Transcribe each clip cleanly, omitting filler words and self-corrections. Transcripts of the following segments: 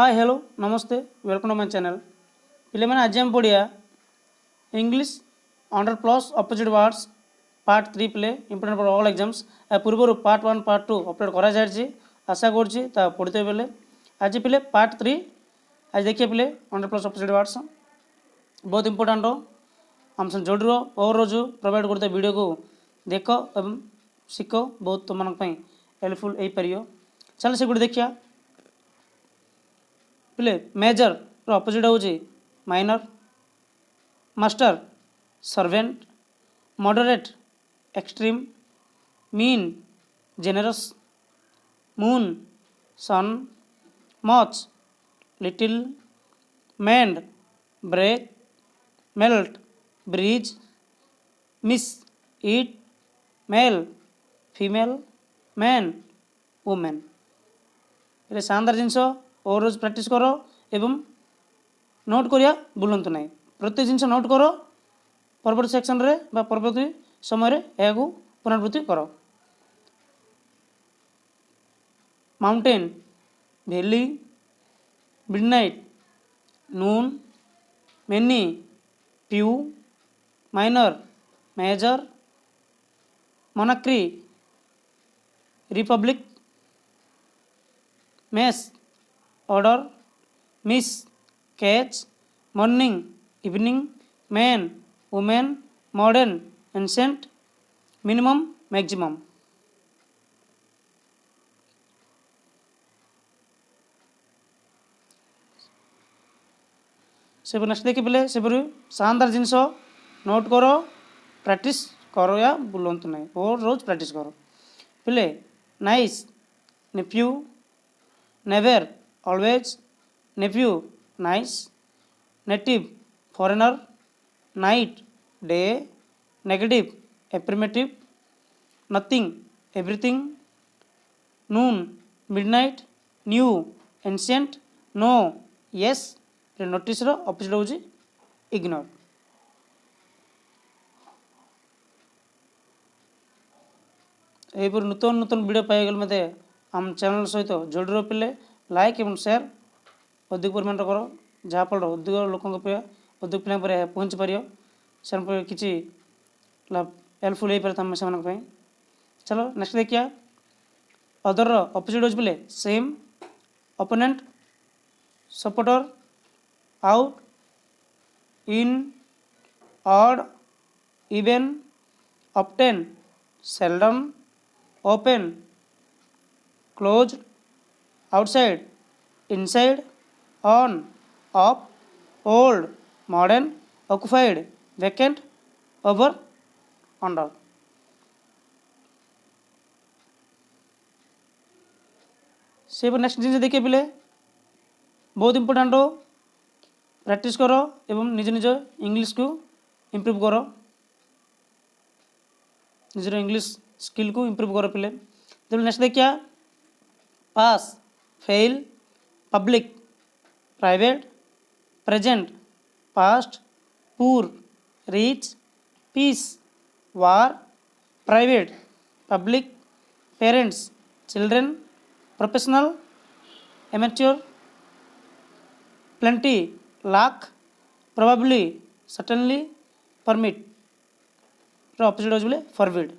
Hi hello नमस्ते welcome to my channel पे मैंने आज हम पढ़िया English 100+ opposite words part 3 play important for all exams पूर्व पार्ट 1 पार्ट 2 अपलोड करा जाए आशा कर पढ़ते बेले आज पे पार्ट 3 आज देखिए पे 100+ अपोजिट वर्ड्स बहुत इंपोर्टेंट हम जोड़ और रोज प्रोवाइड करते वीडियो को देख और शिख बहुत तुम हेल्पफुल हो पार चल से गोटे देखिया पे मेजर अपोजिट हूँ minor master servant moderate extreme mean generous moon sun much little mend break melt breeze miss eat male female man women ये शानदार जिनस और रोज प्रैक्टिस करो एवं नोट करिया भूलु ना प्रत्येक जिनस नोट करो परवर्ती सेक्शन रे बा परवर्ती समय यह पुनरावृत्ति करो mountain valley midnight noon many few minor major मोनाक्री republic mess order miss catch morning evening man women modern ancient minimum maximum से नेक्स्ट देखिए पे से शानदार जिनस नोट करो प्रैक्टिस करो या बुलांतु ना और रोज प्रैक्टिस करो पे nice nephew never always nephew nice native foreigner night day negative affirmative nothing everything noon midnight new ancient no yes notice opposite हूँ इग्नोर यहपर नूतन नूतन वीडियो पाइगल मत आम चैनल सहित जोड़ पे लाइक और शेयर अधिक परिमाण करो जहाँफल अधिक लोक अधिक पे पहुँची पार से किसी हेल्पफुल हो पारे से चलो नेक्स्ट देखिए अदर अपोजिट हूँ पे same opponent supporter out in odd even often seldom open close outside inside on off old modern occupied vacant over under से नेक्स्ट जिन देखिए पे बहुत इंपोर्टेंट हो प्रैक्टिस करो एवं निज निज इंग्लिश को इम्प्रूव करो निजर इंग्लिश स्किल को इम्प्रूव करो पे जब नेक्स्ट देखिए pass fail public private present past poor rich peace war private public parents children professional amateur plenty lack probably certainly permit opposite हो फॉरबिड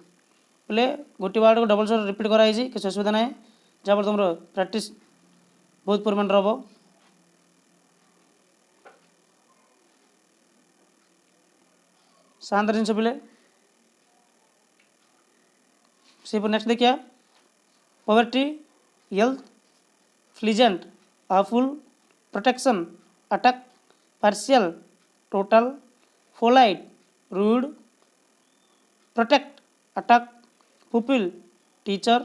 पे गोटे वार्ड को डबल सर रिपीट कराई किसी असुविधा ना जहाँ तुम प्रैक्टिस बहुत परिमाण हम शानदार जिन पे से नेक्स्ट देखिए poverty health pleasant harmful protection attack partial total polite rude protect attack pupil teacher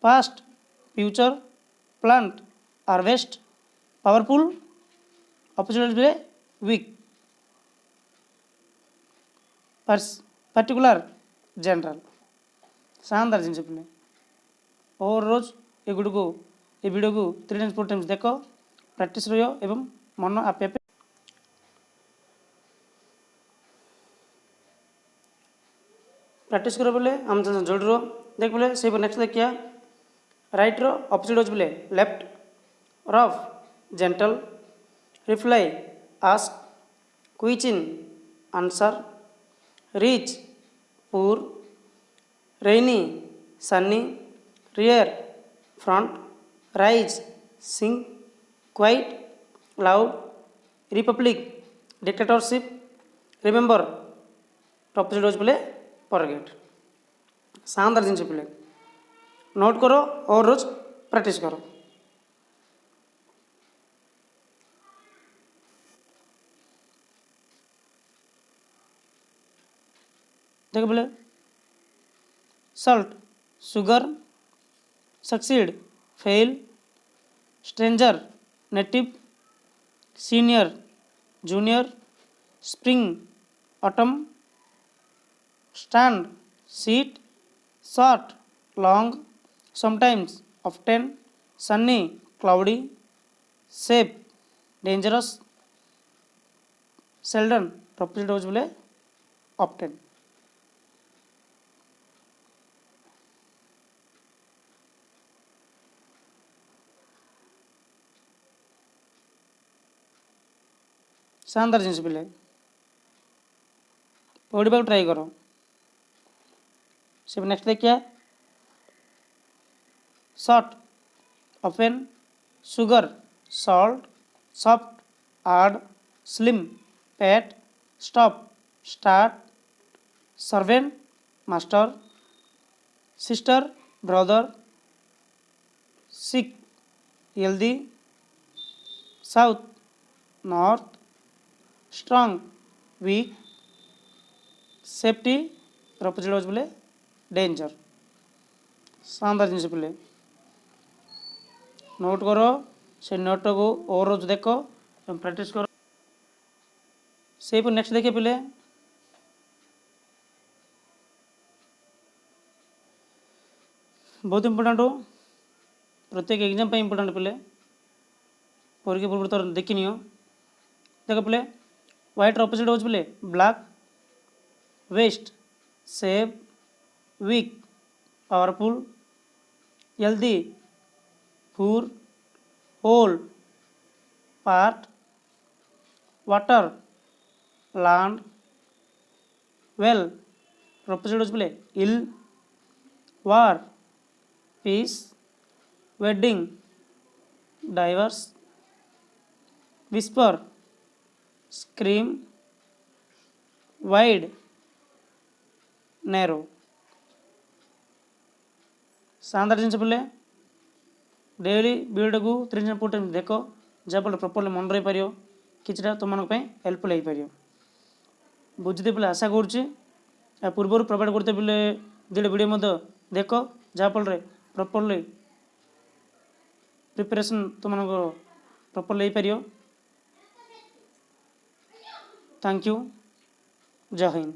past future plant harvest powerful opposite weak particular general शानदार जिन पे और रोज ये गुड़ को ये वीडियो को 3 टाइम्स 4 टाइम्स देख प्रैक्टिस रही एवं मन आपे आपे प्रैक्टिस कर बोले आम जोड़ देख बोले से नेक्स्ट देखिए राइट रो अपोजिट हो बोले left rough gentle, reply, ask, question, answer, rich, poor, rainy, sunny, rear, front, rise, sing, quiet, loud, republic, dictatorship, remember, opposite ହେଉଛି ପିଲେ forget। शानदार जिनस पिले नोट करो और रोज प्रैक्टिस करो। देखो बोले Salt sugar, succeed fail, stranger native, senior junior, spring autumn, stand seat, short long, sometimes often, Sunny cloudy, safe dangerous, Seldon opposite हो बोले ऑफ्टेन। शानदार जिनस पिले पढ़ा ट्राई करो। से नेक्स्ट देखिए short open, sugar salt, soft hard, slim fat, stop start, servant master, sister brother, sick healthy, south north, strong weak, safety opposite हो बोले डेंजर। शानदार जिनस पिले नोट करो से नोट को और रोज देखो प्रैक्टिस करो। से नेक्स्ट देखिए पिले बहुत इंपोर्टेंट हो प्रत्येक एग्जाम पे इंपोर्टेंट पिले परीक्षा पूर्व तो देखी नियो। देख पिले व्हाइट ऑपोजिट हो बोले black, waste save, weak powerful, healthy poor, whole part, water land, well opposite हो बोले ill, war peace, wedding divorce, whisper scream, wide narrow. शानदार जिनस बोले डेली वीडियो को 3-4 टाइम देखो जहाँफल प्रॉपर्ली मन रही पार किटा तुम हेल्पफुल हो पार बुझते पे आशा कर पूर्व प्रोवाइड करते पे दुईटा वीडियो देख जहाँफल प्रॉपर्ली प्रिपरेशन तुम प्रॉपर्ली हो पार। थैंक यू, जय हिंद।